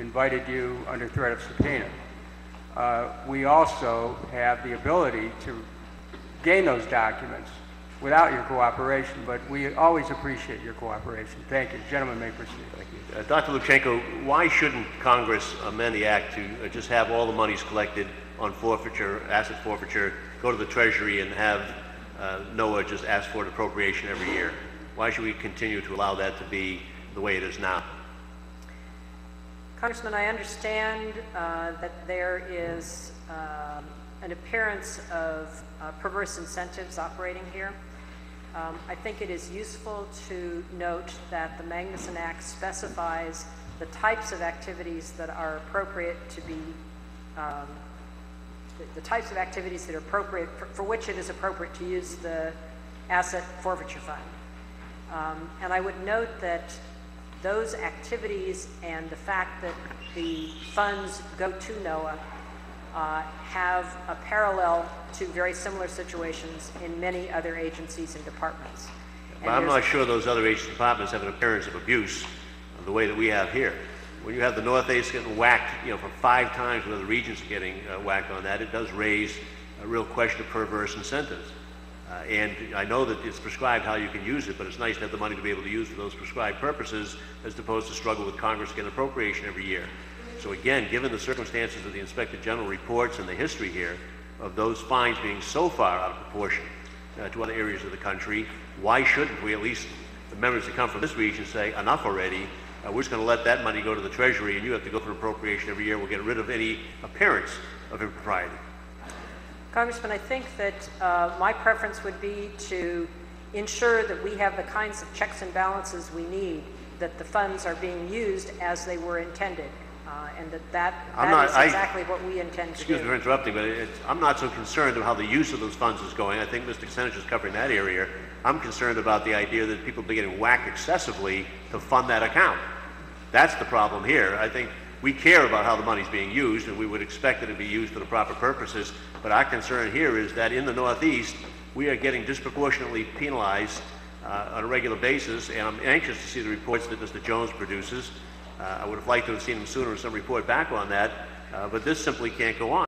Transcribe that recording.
invited you under threat of subpoena. We also have the ability to gain those documents without your cooperation, but we always appreciate your cooperation. Thank you. Gentlemen may proceed. Thank you. Dr. Lubchenco, why shouldn't Congress amend the Act to just have all the monies collected on forfeiture, asset forfeiture, go to the Treasury and have NOAA just ask for an appropriation every year? Why should we continue to allow that to be the way it is now? Congressman, I understand that there is an appearance of perverse incentives operating here. I think it is useful to note that the Magnuson Act specifies the types of activities that are appropriate to be, the types of activities that are appropriate, for which it is appropriate to use the asset forfeiture fund. And I would note that those activities and the fact that the funds go to NOAA have a parallel to very similar situations in many other agencies and departments. But I'm not sure those other agency departments have an appearance of abuse the way that we have here. When you have the Northeast getting whacked, for 5 times what other regions are getting whacked on that, it does raise a real question of perverse incentives. And I know that it's prescribed how you can use it, but it's nice to have the money to be able to use for those prescribed purposes as opposed to struggle with Congress to get an appropriation every year. So again, given the circumstances of the Inspector General reports and the history here of those fines being so far out of proportion to other areas of the country, why shouldn't we, at least the members that come from this region, say enough already, we're just going to let that money go to the Treasury and you have to go for an appropriation every year. We'll get rid of any appearance of impropriety. Congressman, I think that my preference would be to ensure that we have the kinds of checks and balances we need, that the funds are being used as they were intended, and that is exactly what we intend to do. Excuse me for interrupting, but I'm not so concerned about how the use of those funds is going. I think Mr. Kucinich is covering that area. I'm concerned about the idea that people be getting whacked excessively to fund that account. That's the problem here. I think we care about how the money's being used, and we would expect it to be used for the proper purposes, but our concern here is that in the Northeast, we are getting disproportionately penalized on a regular basis, and I'm anxious to see the reports that Mr. Jones produces. I would have liked to have seen him sooner in some report back on that, but this simply can't go on.